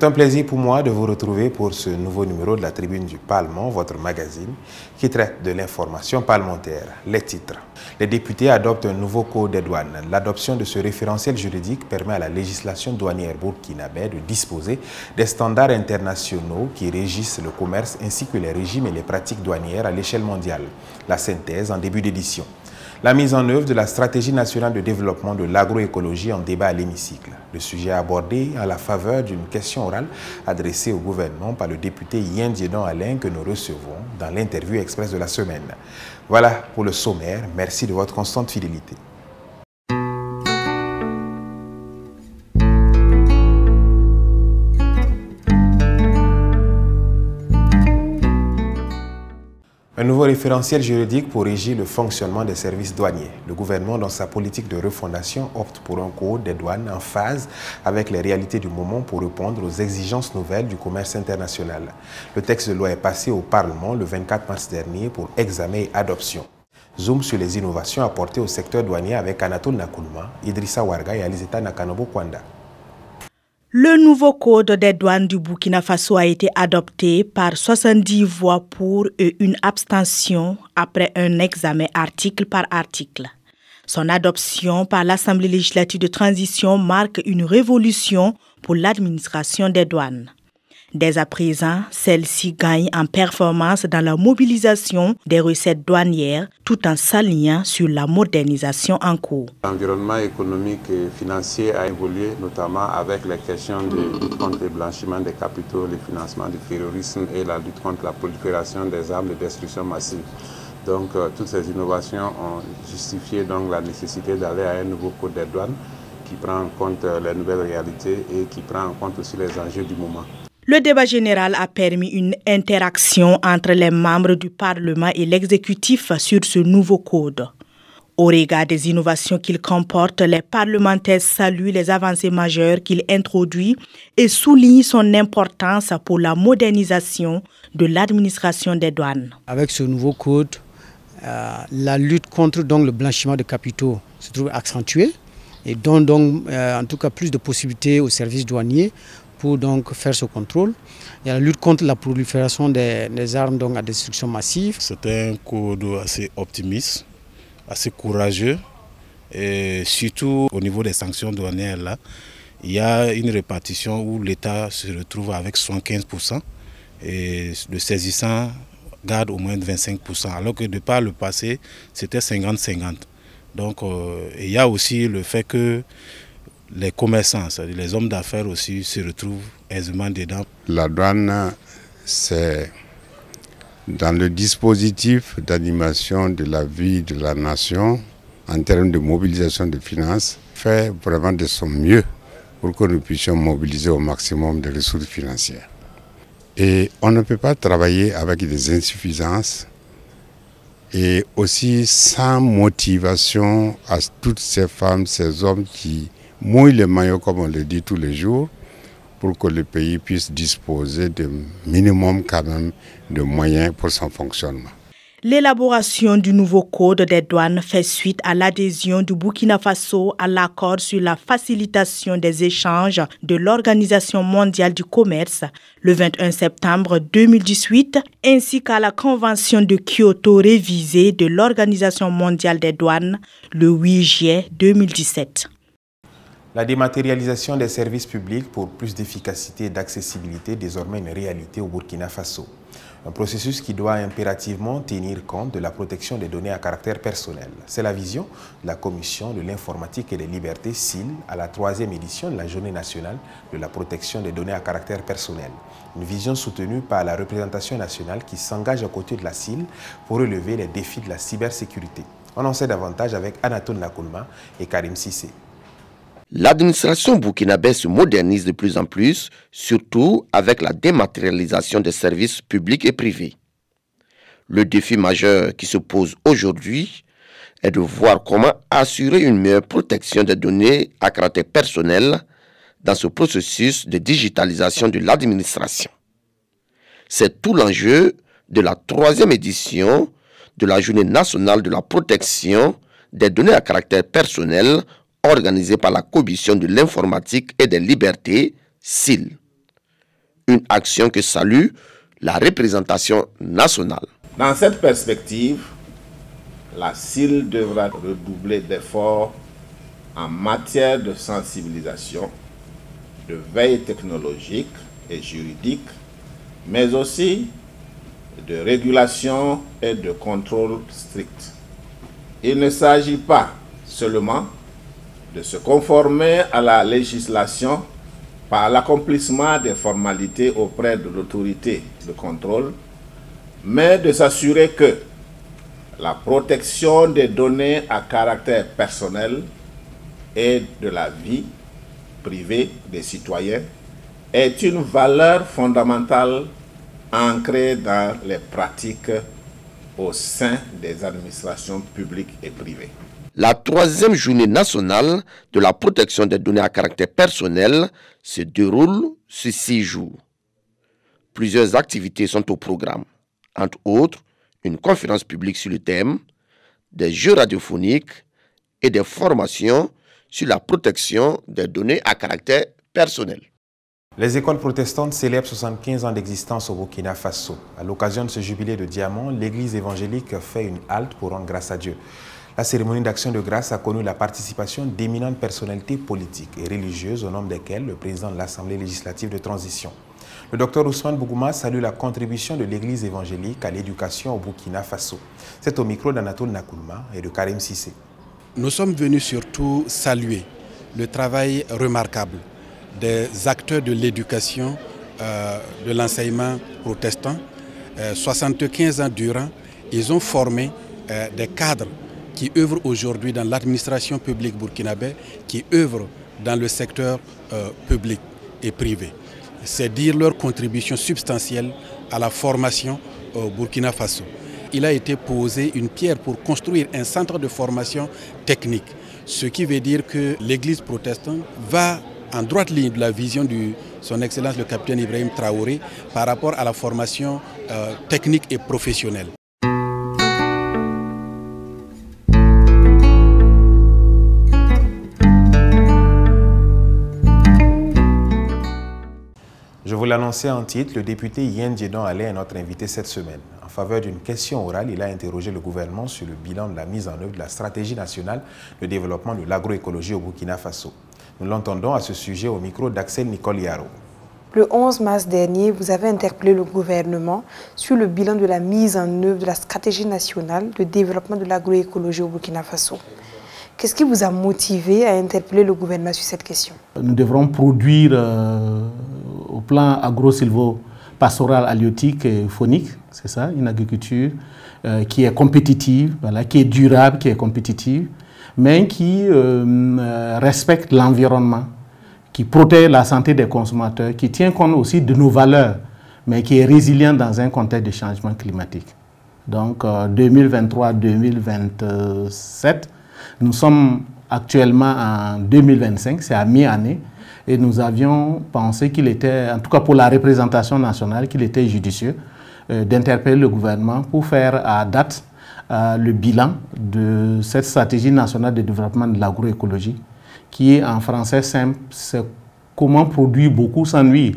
C'est un plaisir pour moi de vous retrouver pour ce nouveau numéro de la Tribune du Parlement, votre magazine qui traite de l'information parlementaire. Les titres. Les députés adoptent un nouveau code des douanes. L'adoption de ce référentiel juridique permet à la législation douanière burkinabé de disposer des standards internationaux qui régissent le commerce ainsi que les régimes et les pratiques douanières à l'échelle mondiale. La synthèse en début d'édition. La mise en œuvre de la stratégie nationale de développement de l'agroécologie en débat à l'hémicycle. Le sujet abordé à la faveur d'une question orale adressée au gouvernement par le député Yen Diedon Alain que nous recevons dans l'interview express de la semaine. Voilà pour le sommaire. Merci de votre constante fidélité. Un nouveau référentiel juridique pour régir le fonctionnement des services douaniers. Le gouvernement, dans sa politique de refondation, opte pour un code des douanes en phase avec les réalités du moment pour répondre aux exigences nouvelles du commerce international. Le texte de loi est passé au Parlement le 24 mars dernier pour examen et adoption. Zoom sur les innovations apportées au secteur douanier avec Anatole Nakoulma, Idrissa Warga et Alizeta Nakanobo Kwanda. Le nouveau code des douanes du Burkina Faso a été adopté par 70 voix pour et une abstention après un examen article par article. Son adoption par l'Assemblée législative de transition marque une révolution pour l'administration des douanes. Dès à présent, celle-ci gagne en performance dans la mobilisation des recettes douanières tout en s'alignant sur la modernisation en cours. L'environnement économique et financier a évolué, notamment avec les questions de lutte contre le blanchiment des capitaux, le financement du terrorisme et la lutte contre la prolifération des armes de destruction massive. Donc, toutes ces innovations ont justifié donc, la nécessité d'aller à un nouveau code des douanes qui prend en compte les nouvelles réalités et qui prend en compte aussi les enjeux du moment. Le débat général a permis une interaction entre les membres du Parlement et l'exécutif sur ce nouveau code. Au regard des innovations qu'il comporte, les parlementaires saluent les avancées majeures qu'il introduit et soulignent son importance pour la modernisation de l'administration des douanes. Avec ce nouveau code, la lutte contre le blanchiment de capitaux se trouve accentuée et donne en tout cas plus de possibilités aux services douaniers pour donc faire ce contrôle. Il y a la lutte contre la prolifération des armes à destruction massive. C'est un code assez optimiste, assez courageux et surtout au niveau des sanctions douanières là, il y a une répartition où l'État se retrouve avec 75% et le saisissant garde au moins 25%, alors que de par le passé c'était 50-50. Donc il y a aussi le fait que les commerçants, c'est-à-dire les hommes d'affaires aussi, se retrouvent aisément dedans. La douane, c'est dans le dispositif d'animation de la vie de la nation, en termes de mobilisation de finances, fait vraiment de son mieux pour que nous puissions mobiliser au maximum des ressources financières. Et on ne peut pas travailler avec des insuffisances et aussi sans motivation à toutes ces femmes, ces hommes qui mouille le maillot, comme on le dit tous les jours, pour que le pays puisse disposer de minimum quand même de moyens pour son fonctionnement. L'élaboration du nouveau code des douanes fait suite à l'adhésion du Burkina Faso à l'accord sur la facilitation des échanges de l'Organisation mondiale du commerce le 21 septembre 2018, ainsi qu'à la Convention de Kyoto révisée de l'Organisation mondiale des douanes le 8 juillet 2017. La dématérialisation des services publics pour plus d'efficacité et d'accessibilité est désormais une réalité au Burkina Faso. Un processus qui doit impérativement tenir compte de la protection des données à caractère personnel. C'est la vision de la Commission de l'informatique et des libertés (CIL) à la 3e édition de la Journée nationale de la protection des données à caractère personnel. Une vision soutenue par la représentation nationale qui s'engage à côté de la CIL pour relever les défis de la cybersécurité. On en sait davantage avec Anatole Nakoulma et Karim Sissé. L'administration burkinabé se modernise de plus en plus, surtout avec la dématérialisation des services publics et privés. Le défi majeur qui se pose aujourd'hui est de voir comment assurer une meilleure protection des données à caractère personnel dans ce processus de digitalisation de l'administration. C'est tout l'enjeu de la 3e édition de la Journée nationale de la protection des données à caractère personnel organisée par la Commission de l'informatique et des libertés, CIL. Une action que salue la représentation nationale. Dans cette perspective, la CIL devra redoubler d'efforts en matière de sensibilisation, de veille technologique et juridique, mais aussi de régulation et de contrôle strict. Il ne s'agit pas seulement de se conformer à la législation par l'accomplissement des formalités auprès de l'autorité de contrôle, mais de s'assurer que la protection des données à caractère personnel et de la vie privée des citoyens est une valeur fondamentale ancrée dans les pratiques au sein des administrations publiques et privées. La 3e journée nationale de la protection des données à caractère personnel se déroule sur 6 jours. Plusieurs activités sont au programme, entre autres une conférence publique sur le thème, des jeux radiophoniques et des formations sur la protection des données à caractère personnel. Les écoles protestantes célèbrent 75 ans d'existence au Burkina Faso. À l'occasion de ce jubilé de diamant, l'église évangélique fait une halte pour rendre grâce à Dieu. La cérémonie d'action de grâce a connu la participation d'éminentes personnalités politiques et religieuses, au nombre desquelles le président de l'Assemblée législative de transition. Le docteur Ousmane Bougouma salue la contribution de l'église évangélique à l'éducation au Burkina Faso. C'est au micro d'Anatole Nakoulma et de Karim Sissé. Nous sommes venus surtout saluer le travail remarquable des acteurs de l'éducation, de l'enseignement protestant. 75 ans durant, ils ont formé des cadres qui œuvrent aujourd'hui dans l'administration publique burkinabé, qui œuvrent dans le secteur public et privé. C'est dire leur contribution substantielle à la formation au Burkina Faso. Il a été posé une pierre pour construire un centre de formation technique, ce qui veut dire que l'Église protestante va en droite ligne de la vision de son Excellence le capitaine Ibrahim Traoré par rapport à la formation technique et professionnelle. Je vous l'annonçais en titre, le député Yen Djedon Allé est notre invité cette semaine. En faveur d'une question orale, il a interrogé le gouvernement sur le bilan de la mise en œuvre de la stratégie nationale de développement de l'agroécologie au Burkina Faso. Nous l'entendons à ce sujet au micro d'Axel Nicole Yaro. Le 11 mars dernier, vous avez interpellé le gouvernement sur le bilan de la mise en œuvre de la stratégie nationale de développement de l'agroécologie au Burkina Faso. Qu'est-ce qui vous a motivé à interpeller le gouvernement sur cette question? Nous devrons produire au plan agro-silvo-pastoral halieutique et phonique, c'est ça, une agriculture qui est compétitive, voilà, qui est durable, qui est compétitive, mais qui respecte l'environnement, qui protège la santé des consommateurs, qui tient compte aussi de nos valeurs, mais qui est résilient dans un contexte de changement climatique. Donc 2023-2027, nous sommes actuellement en 2025, c'est à mi-année, et nous avions pensé qu'il était, en tout cas pour la représentation nationale, qu'il était judicieux d'interpeller le gouvernement pour faire à date le bilan de cette stratégie nationale de développement de l'agroécologie, qui est en français simple, c'est comment produire beaucoup sans nuire.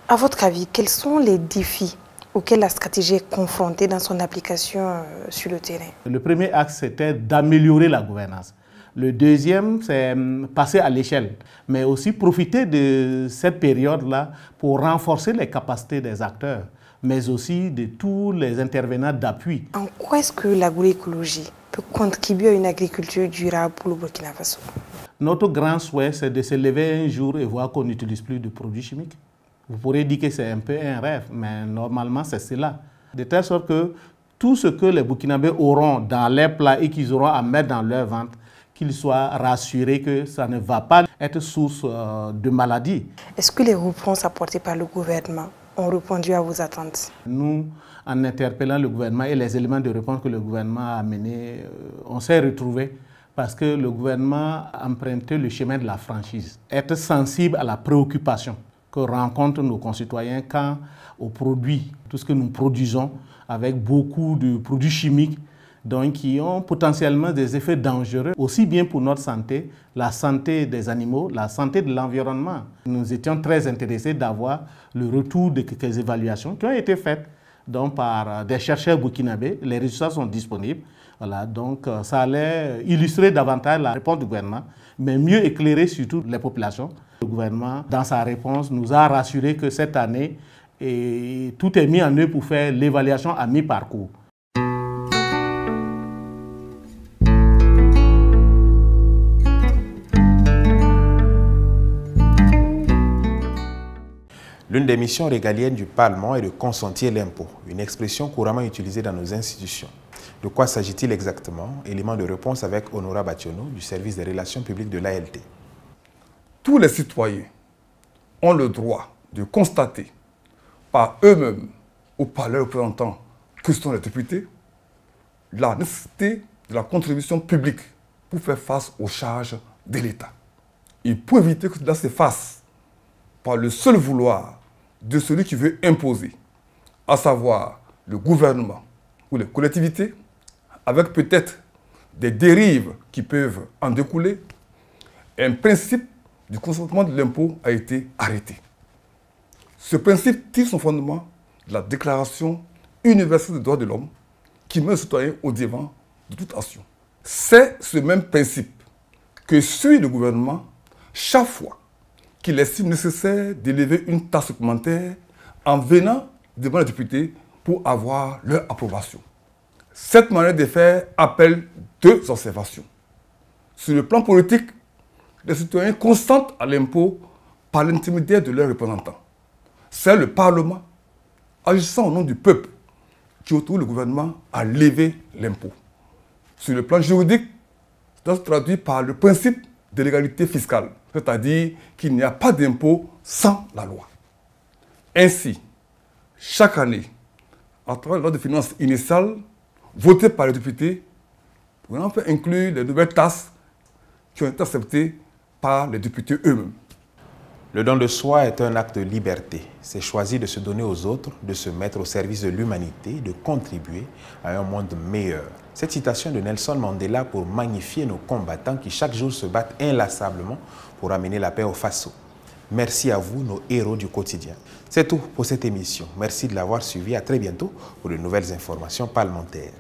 À votre avis, quels sont les défis auxquels la stratégie est confrontée dans son application sur le terrain? Le premier axe, c'était d'améliorer la gouvernance. Le deuxième, c'est passer à l'échelle, mais aussi profiter de cette période-là pour renforcer les capacités des acteurs, mais aussi de tous les intervenants d'appui. En quoi est-ce que l'agroécologie peut contribuer à une agriculture durable pour le Burkina Faso? Notre grand souhait, c'est de se lever un jour et voir qu'on n'utilise plus de produits chimiques. Vous pourrez dire que c'est un peu un rêve, mais normalement c'est cela. De telle sorte que tout ce que les Burkinabés auront dans leurs plats et qu'ils auront à mettre dans leur ventre, qu'ils soient rassurés que ça ne va pas être source de maladies. Est-ce que les réponses apportées par le gouvernement ont répondu à vos attentes? Nous, en interpellant le gouvernement et les éléments de réponse que le gouvernement a amenés, on s'est retrouvés parce que le gouvernement a emprunté le chemin de la franchise. Être sensible à la préoccupation que rencontrent nos concitoyens quant aux produits, tout ce que nous produisons avec beaucoup de produits chimiques, donc qui ont potentiellement des effets dangereux, aussi bien pour notre santé, la santé des animaux, la santé de l'environnement. Nous étions très intéressés d'avoir le retour de quelques évaluations qui ont été faites donc, par des chercheurs burkinabés. Les résultats sont disponibles. Voilà, donc ça allait illustrer davantage la réponse du gouvernement, mais mieux éclairer surtout les populations. Le gouvernement, dans sa réponse, nous a rassuré que cette année, tout est mis en œuvre pour faire l'évaluation à mi-parcours. L'une des missions régaliennes du Parlement est de consentir l'impôt, une expression couramment utilisée dans nos institutions. De quoi s'agit-il exactement? Élément de réponse avec Honora Bationo du service des relations publiques de l'ALT. Tous les citoyens ont le droit de constater par eux-mêmes ou par leurs représentants, que sont les députés, la nécessité de la contribution publique pour faire face aux charges de l'État. Et pour éviter que cela se fasse par le seul vouloir de celui qui veut imposer, à savoir le gouvernement ou les collectivités, avec peut-être des dérives qui peuvent en découler, un principe du consentement de l'impôt a été arrêté. Ce principe tire son fondement de la Déclaration universelle des droits de l'homme qui met le citoyen au devant de toute action. C'est ce même principe que suit le gouvernement chaque fois qu'il estime nécessaire d'élever une taxe supplémentaire en venant devant les députés pour avoir leur approbation. Cette manière de faire appelle deux observations. Sur le plan politique, les citoyens consentent à l'impôt par l'intermédiaire de leurs représentants. C'est le Parlement, agissant au nom du peuple, qui autorise le gouvernement à lever l'impôt. Sur le plan juridique, cela se traduit par le principe de l'égalité fiscale, c'est-à-dire qu'il n'y a pas d'impôt sans la loi. Ainsi, chaque année, à travers la loi de finances initiale, votée par les députés, on peut inclure les nouvelles taxes qui ont été acceptées par les députés eux-mêmes. Le don de soi est un acte de liberté. C'est choisir de se donner aux autres, de se mettre au service de l'humanité, de contribuer à un monde meilleur. Cette citation de Nelson Mandela pour magnifier nos combattants qui chaque jour se battent inlassablement pour amener la paix au Faso. Merci à vous, nos héros du quotidien. C'est tout pour cette émission. Merci de l'avoir suivi. À très bientôt pour de nouvelles informations parlementaires.